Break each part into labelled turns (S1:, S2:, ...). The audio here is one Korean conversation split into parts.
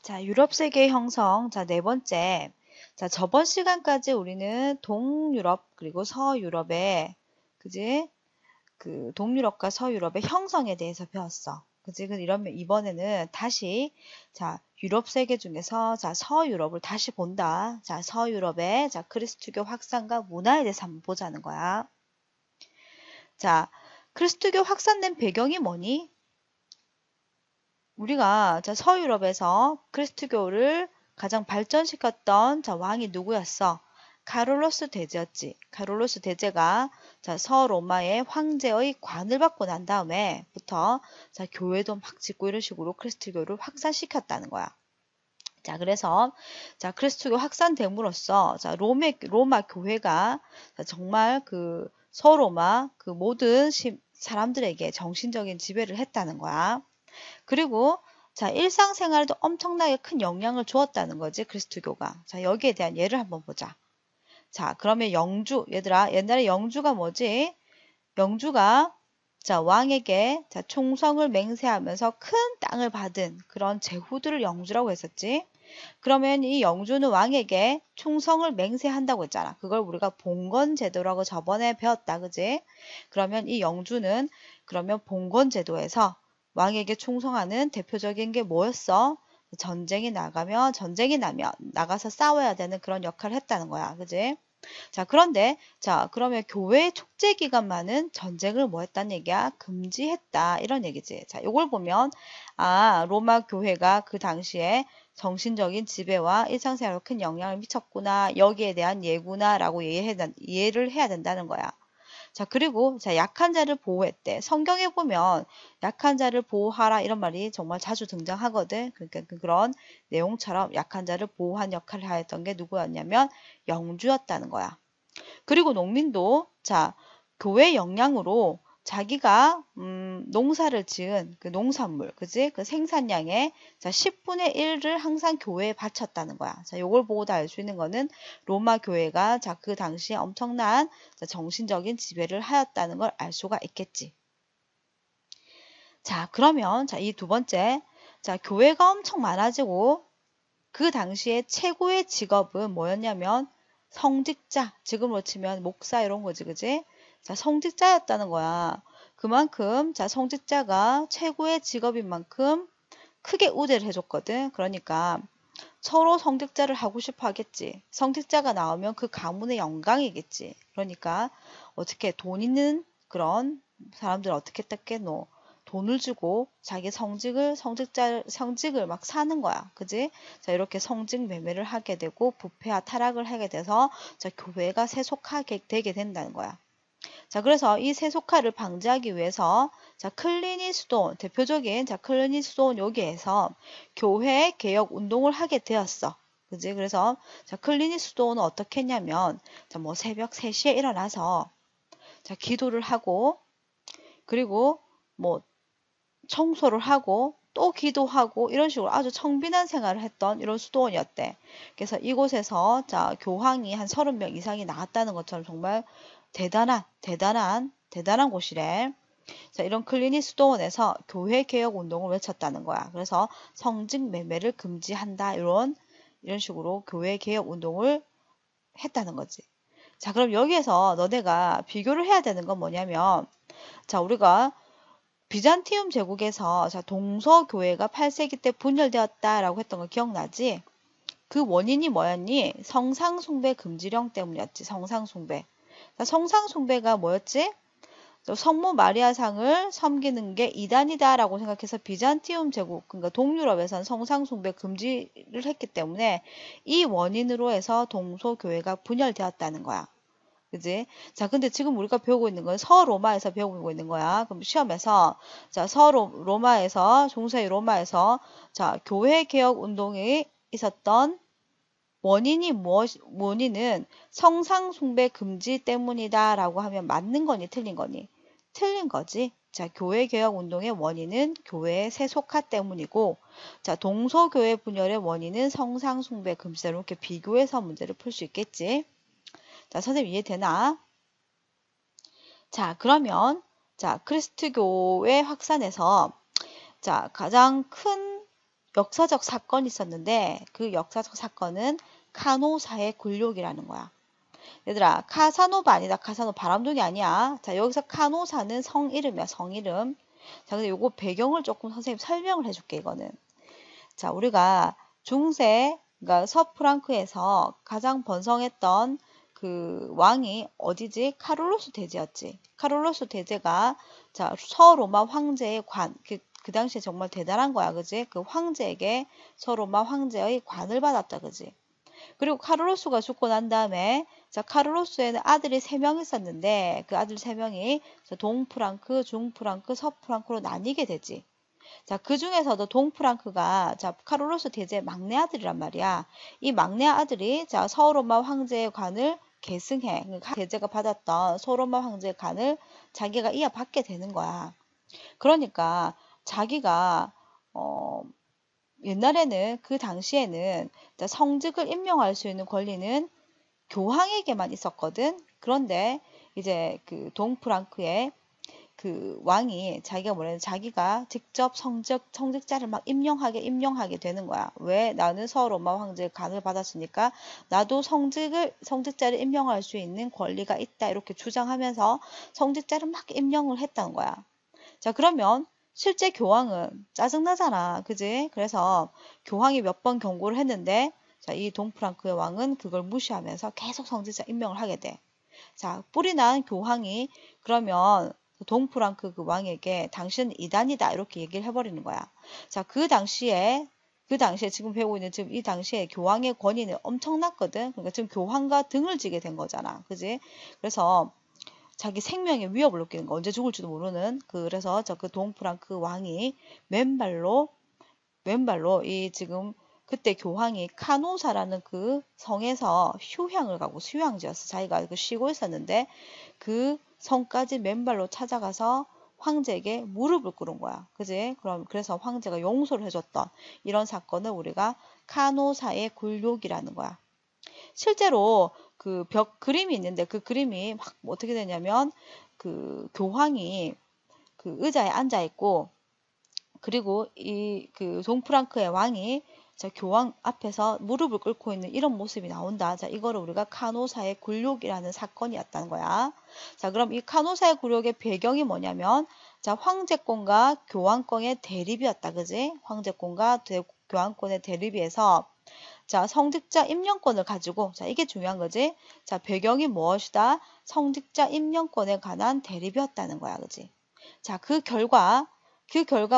S1: 자, 유럽 세계의 형성. 자, 네 번째. 자, 저번 시간까지 우리는 동유럽 그리고 서유럽의 그지? 그 동유럽과 서유럽의 형성에 대해서 배웠어. 그지? 이러면 이번에는 다시 자, 유럽 세계 중에서 자, 서유럽을 다시 본다. 자, 서유럽의 자, 그리스도교 확산과 문화에 대해서 한번 보자는 거야. 자, 그리스도교 확산된 배경이 뭐니? 우리가 자, 서유럽에서 그리스도교를 가장 발전시켰던 자, 왕이 누구였어? 카롤로스 대제였지. 카롤로스 대제가 자, 서로마의 황제의 관을 받고 난 다음에부터 자, 교회도 막 짓고 이런 식으로 그리스도교를 확산시켰다는 거야. 자, 그래서 자, 그리스도교 확산됨으로써 자, 로마 교회가 자, 정말 그 서로마 그 모든 사람들에게 정신적인 지배를 했다는 거야. 그리고 자, 일상생활에도 엄청나게 큰 영향을 주었다는 거지, 그리스도교가. 자, 여기에 대한 예를 한번 보자. 자, 그러면 영주, 얘들아, 옛날에 영주가 뭐지? 영주가 자, 왕에게 자, 충성을 맹세하면서 큰 땅을 받은 그런 제후들을 영주라고 했었지. 그러면 이 영주는 왕에게 충성을 맹세한다고 했잖아. 그걸 우리가 봉건제도라고 저번에 배웠다, 그지? 그러면 이 영주는 그러면 봉건제도에서 왕에게 충성하는 대표적인 게 뭐였어? 전쟁이 나가면 전쟁이 나면 나가서 싸워야 되는 그런 역할을 했다는 거야. 그지? 자, 그런데 자, 그러면 교회 축제 기간만은 전쟁을 뭐 했다는 얘기야? 금지했다. 이런 얘기지. 자, 요걸 보면 로마 교회가 그 당시에 정신적인 지배와 일상생활에 큰 영향을 미쳤구나. 여기에 대한 예구나라고 이해를 해야 된다는 거야. 자, 그리고 자, 약한 자를 보호했대. 성경에 보면 약한 자를 보호하라 이런 말이 정말 자주 등장하거든. 그러니까 그런 내용처럼 약한 자를 보호한 역할을 하였던 게 누구였냐면 영주였다는 거야. 그리고 농민도 자, 교회 역량으로 자기가 농사를 지은 그 농산물, 그지? 그 생산량의 자, 10분의 1을 항상 교회에 바쳤다는 거야. 자, 요걸 보고 알 수 있는 거는 로마 교회가 자, 그 당시에 엄청난 자, 정신적인 지배를 하였다는 걸 알 수가 있겠지. 자, 그러면 자, 이 두 번째. 자, 교회가 엄청 많아지고 그 당시에 최고의 직업은 뭐였냐면 성직자, 지금으로 치면 목사 이런 거지, 그지? 자, 성직자였다는 거야. 그만큼 자, 성직자가 최고의 직업인 만큼 크게 우대를 해줬거든. 그러니까 서로 성직자를 하고 싶어 하겠지. 성직자가 나오면 그 가문의 영광이겠지. 그러니까 어떻게 돈 있는 그런 사람들 어떻게 뜯겠노? 돈을 주고 자기 성직을 막 사는 거야. 그지? 자, 이렇게 성직 매매를 하게 되고 부패와 타락을 하게 돼서 자, 교회가 세속하게 되게 된다는 거야. 자, 그래서 이 세속화를 방지하기 위해서 자, 클리니스돈 대표적인 자, 클리니스돈 여기에서 교회 개혁 운동을 하게 되었어. 그지? 그래서 자, 클리니스돈은 어떻게 했냐면 자, 뭐 새벽 3시에 일어나서 자, 기도를 하고 그리고 뭐 청소를 하고 또 기도하고 이런 식으로 아주 청빈한 생활을 했던 이런 수도원이었대. 그래서 이곳에서 자, 교황이 한 30명 이상이 나왔다는 것처럼 정말 대단한 곳이래. 자, 이런 클리니 수도원에서 교회 개혁 운동을 외쳤다는 거야. 그래서 성직 매매를 금지한다. 이런 식으로 교회 개혁 운동을 했다는 거지. 자, 그럼 여기에서 너네가 비교를 해야 되는 건 뭐냐면 자, 우리가 비잔티움 제국에서 자, 동서교회가 8세기 때 분열되었다라고 했던 거 기억나지? 그 원인이 뭐였니? 성상숭배 금지령 때문이었지. 성상숭배. 자, 성상숭배가 뭐였지? 성모 마리아상을 섬기는 게 이단이다라고 생각해서 비잔티움 제국, 그러니까 동유럽에선 성상숭배 금지를 했기 때문에 이 원인으로 해서 동서교회가 분열되었다는 거야. 그지? 자, 근데 지금 우리가 배우고 있는 건 서로마에서 배우고 있는 거야. 그럼 시험에서, 자, 중세의 로마에서, 자, 교회 개혁 운동이 있었던 원인은 성상숭배 금지 때문이다 라고 하면 맞는 거니, 틀린 거니? 틀린 거지. 자, 교회 개혁 운동의 원인은 교회의 세속화 때문이고, 자, 동서교회 분열의 원인은 성상숭배 금지. 이렇게 비교해서 문제를 풀 수 있겠지. 자, 선생님 이해되나? 자, 그러면 자, 그리스도교의 확산에서 자, 가장 큰 역사적 사건이 있었는데 그 역사적 사건은 카노사의 굴욕이라는 거야. 얘들아, 카사노바 아니다. 카사노 바람둥이 아니야. 자, 여기서 카노사는 성이름이야. 성이름. 자, 근데 요거 배경을 조금 선생님 설명을 해줄게, 이거는. 자, 우리가 중세, 그러니까 서프랑크에서 가장 번성했던 그 왕이 어디지? 카룰로스 대제였지. 카룰로스 대제가 자, 서로마 황제의 그 당시에 정말 대단한 거야. 그지? 그 황제에게 서로마 황제의 관을 받았다. 그지? 그리고 카를로스가 죽고 난 다음에 자 카를로스에는 아들이 3명 있었는데 그 아들 3명이 동프랑크, 중프랑크, 서프랑크로 나뉘게 되지. 자, 그 중에서도 동프랑크가 자 카를로스 대제의 막내 아들이란 말이야. 이 막내 아들이 자 서로마 황제의 관을 계승해. 그러니까 대제가 받았던 서로마 황제의 관을 자기가 이어받게 되는 거야. 그러니까 자기가 옛날에는 그 당시에는 성직을 임명할 수 있는 권리는 교황에게만 있었거든. 그런데 이제 그 동프랑크의 그 왕이 자기가 뭐냐면 자기가 직접 성직자를 막 임명하게 되는 거야. 왜? 나는 서로마 황제의 간을 받았으니까 나도 성직자를 임명할 수 있는 권리가 있다. 이렇게 주장하면서 성직자를 막 임명을 했다는 거야. 자, 그러면 실제 교황은 짜증나잖아. 그지? 그래서 교황이 몇 번 경고를 했는데 자, 이 동프랑크의 왕은 그걸 무시하면서 계속 성직자 임명을 하게 돼. 자, 뿔이 난 교황이 그러면 동프랑크 그 왕에게 당신은 이단이다 이렇게 얘기를 해버리는 거야. 자, 그 당시에 지금 배우고 있는 지금 이 당시에 교황의 권위는 엄청났거든. 그러니까 지금 교황과 등을 지게 된 거잖아. 그지? 그래서 자기 생명에 위협을 느끼는 거 언제 죽을지도 모르는 그래서 저 그 동프랑크 왕이 맨발로 이 지금 그때 교황이 카노사라는 그 성에서 휴양을 가고 휴양지였어. 자기가 그 쉬고 있었는데 그 성까지 맨발로 찾아가서 황제에게 무릎을 꿇은 거야. 그지? 그래서 황제가 용서를 해줬던 이런 사건을 우리가 카노사의 굴욕이라는 거야. 실제로 그 벽 그림이 있는데 그 그림이 막 어떻게 되냐면 그 교황이 그 의자에 앉아 있고 그리고 이 그 동프랑크의 왕이 자 교황 앞에서 무릎을 꿇고 있는 이런 모습이 나온다. 자 이거를 우리가 카노사의 굴욕이라는 사건이었다는 거야. 자 그럼 이 카노사의 굴욕의 배경이 뭐냐면 자 황제권과 교황권의 대립이었다. 그지? 황제권과 교황권의 대립에서 자, 성직자 임명권을 가지고, 자, 이게 중요한 거지. 자, 배경이 무엇이다? 성직자 임명권에 관한 대립이었다는 거야, 그지? 자, 그 결과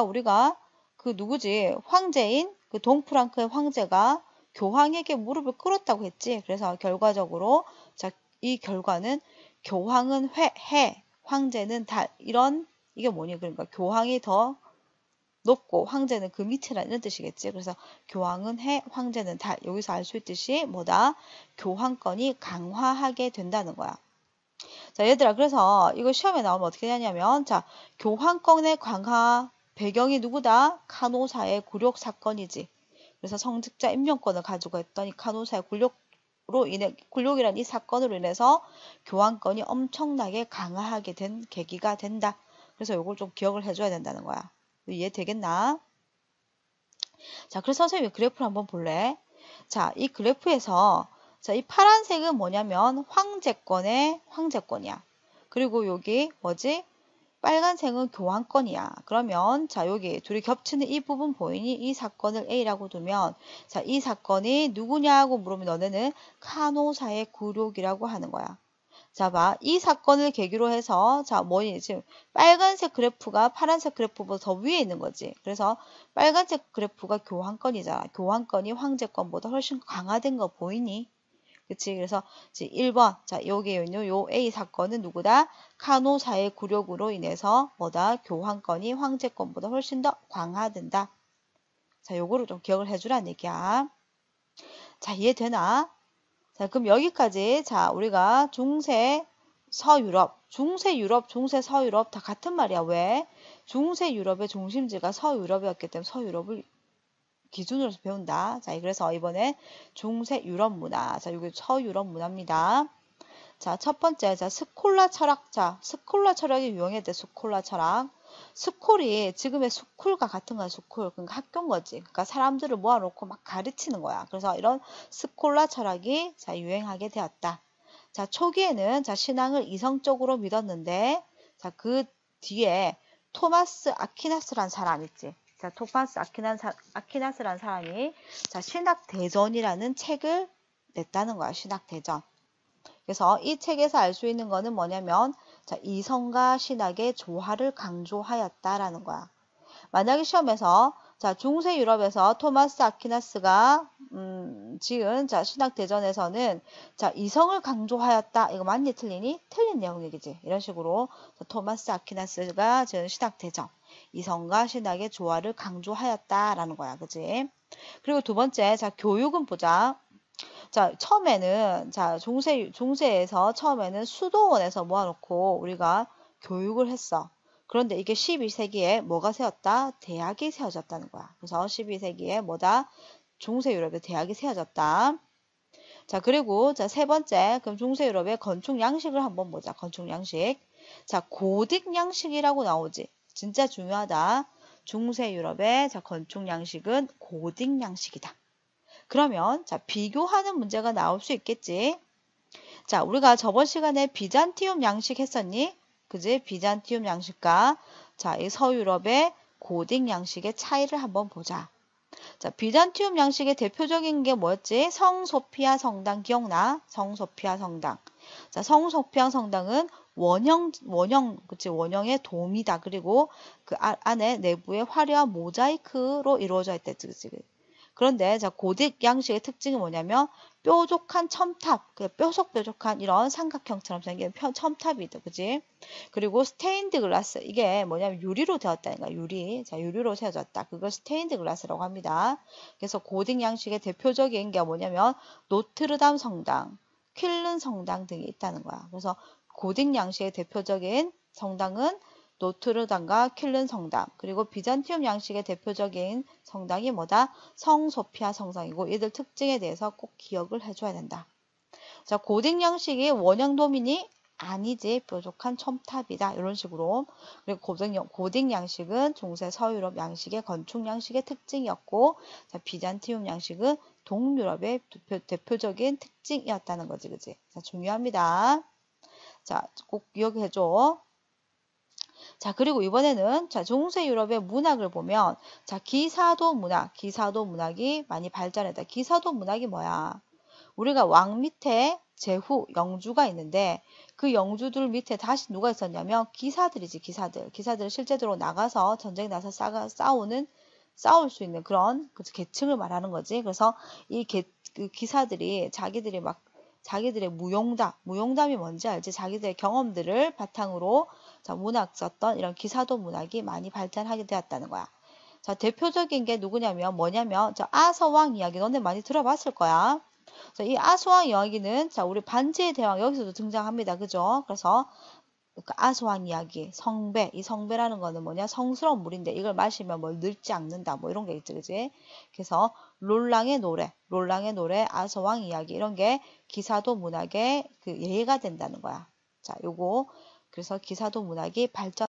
S1: 우리가 그 누구지? 황제인 그 동프랑크의 황제가 교황에게 무릎을 꿇었다고 했지. 그래서 결과적으로, 자, 이 결과는 교황은 해, 황제는 달, 이게 뭐니? 그러니까 교황이 더 높고 황제는 그 밑이라는 이런 뜻이겠지. 그래서 교황은 해, 황제는 달. 여기서 알 수 있듯이 뭐다? 교황권이 강화하게 된다는 거야. 자, 얘들아, 그래서 이거 시험에 나오면 어떻게 되냐면, 자, 교황권의 강화 배경이 누구다? 카노사의 굴욕 사건이지. 그래서 성직자 임명권을 가지고 했던 이 카노사의 굴욕이라는 이 사건으로 인해서 교황권이 엄청나게 강화하게 된 계기가 된다. 그래서 이걸 좀 기억을 해줘야 된다는 거야. 이해되겠나? 자, 그래서 선생님이 그래프를 한번 볼래? 자, 이 그래프에서 자, 이 파란색은 뭐냐면 황제권이야. 그리고 여기 뭐지? 빨간색은 교황권이야. 그러면 자, 여기 둘이 겹치는 이 부분 보이니? 이 사건을 A라고 두면 자, 이 사건이 누구냐고 물으면 너네는 카노사의 굴욕이라고 하는 거야. 자, 봐. 이 사건을 계기로 해서, 자, 뭐니? 지금 빨간색 그래프가 파란색 그래프보다 더 위에 있는 거지. 그래서 빨간색 그래프가 교황권이잖아. 교황권이 황제권보다 훨씬 강화된 거 보이니? 그치? 그래서 1번. 자, 여기에 있는 요 A 사건은 누구다? 카노사의 굴욕으로 인해서 뭐다? 교황권이 황제권보다 훨씬 더 강화된다. 자, 요거를 좀 기억을 해주라는 얘기야. 자, 이해되나? 자, 그럼 여기까지 자, 우리가 중세 서유럽, 중세 유럽, 중세 서유럽 다 같은 말이야. 왜? 중세 유럽의 중심지가 서유럽이었기 때문에 서유럽을 기준으로 해서 배운다. 자, 그래서 이번에 중세 유럽 문화. 자, 여기 서유럽 문화입니다. 자, 첫 번째, 자, 스콜라 철학자. 스콜라 철학이 유행했대, 스콜라 철학. 스쿨이 지금의 스쿨과 같은 거야, 스쿨. 그러니까 학교인 거지. 그러니까 사람들을 모아놓고 막 가르치는 거야. 그래서 이런 스콜라 철학이 자, 유행하게 되었다. 자, 초기에는 자, 신앙을 이성적으로 믿었는데, 자, 그 뒤에 토마스 아퀴나스란 사람 있지. 자, 토마스 아퀴나스란 사람이 자, 신학대전이라는 책을 냈다는 거야, 신학대전. 그래서 이 책에서 알 수 있는 거는 뭐냐면, 자, 이성과 신학의 조화를 강조하였다라는 거야. 만약에 시험에서 자, 중세 유럽에서 토마스 아퀴나스가 지은 자, 신학대전에서는 자, 이성을 강조하였다. 이거 맞니 틀리니? 틀린 내용이겠지. 이런 식으로 자, 토마스 아퀴나스가 지은 신학대전. 이성과 신학의 조화를 강조하였다라는 거야. 그지? 그리고 두 번째, 자, 교육은 보자. 자, 처음에는 자, 중세에서 처음에는 수도원에서 모아놓고 우리가 교육을 했어. 그런데 이게 12세기에 뭐가 세웠다? 대학이 세워졌다는 거야. 그래서 12세기에 뭐다? 중세 유럽의 대학이 세워졌다. 자, 그리고 자, 세 번째, 그럼 중세 유럽의 건축 양식을 한번 보자. 건축 양식. 자, 고딕 양식이라고 나오지. 진짜 중요하다. 중세 유럽의 자, 건축 양식은 고딕 양식이다. 그러면 자, 비교하는 문제가 나올 수 있겠지. 자, 우리가 저번 시간에 비잔티움 양식 했었니? 그지? 비잔티움 양식과 자, 이 서유럽의 고딕 양식의 차이를 한번 보자. 자, 비잔티움 양식의 대표적인 게 뭐였지? 성소피아 성당 기억나? 성소피아 성당. 자, 성소피아 성당은 그치? 원형의 돔이다. 그리고 그 안에 내부에 화려한 모자이크로 이루어져 있댔지. 그치? 그런데 자, 고딕 양식의 특징이 뭐냐면 뾰족한 첨탑, 뾰족한 이런 삼각형처럼 생긴 첨탑이다. 그지? 그리고 스테인드 글라스, 이게 뭐냐면 유리로 되었다니까. 자, 유리로 세워졌다. 그걸 스테인드 글라스라고 합니다. 그래서 고딕 양식의 대표적인 게 뭐냐면 노트르담 성당, 퀼른 성당 등이 있다는 거야. 그래서 고딕 양식의 대표적인 성당은 노트르담과 퀼른 성당, 그리고 비잔티움 양식의 대표적인 성당이 뭐다? 성소피아 성당이고, 얘들 특징에 대해서 꼭 기억을 해줘야 된다. 자, 고딕 양식이 원형 도민이 아니지, 뾰족한 첨탑이다. 이런 식으로. 그리고 고딕 양식은 중세 서유럽 양식의 건축 양식의 특징이었고, 자, 비잔티움 양식은 동유럽의 대표적인 특징이었다는 거지, 그지? 자, 중요합니다. 자, 꼭 기억해줘. 자, 그리고 이번에는 자, 중세 유럽의 문학을 보면 자, 기사도 문학이 많이 발전했다. 기사도 문학이 뭐야? 우리가 왕 밑에 제후, 영주가 있는데 그 영주들 밑에 다시 누가 있었냐면 기사들이지, 기사들. 기사들은 실제로 나가서 전쟁 나서 싸울 수 있는 그런 계층을 말하는 거지. 그래서 그 기사들이 자기들의 무용담이 뭔지 알지? 자기들의 경험들을 바탕으로 자, 문학 썼던 이런 기사도 문학이 많이 발전하게 되었다는 거야. 자, 대표적인 게 뭐냐면 자, 아서왕 이야기 너네 많이 들어봤을 거야. 자, 이 아서왕 이야기는 자, 우리 반지의 대왕 여기서도 등장합니다. 그죠? 그래서 그 아소한 이야기, 성배, 이 성배라는 거는 뭐냐? 성스러운 물인데 이걸 마시면 뭘 늙지 않는다. 뭐 이런 게 있지, 그지? 그래서 롤랑의 노래, 아소왕 이야기 이런 게 기사도 문학의 그 예가 된다는 거야. 자, 요거 그래서 기사도 문학이 발전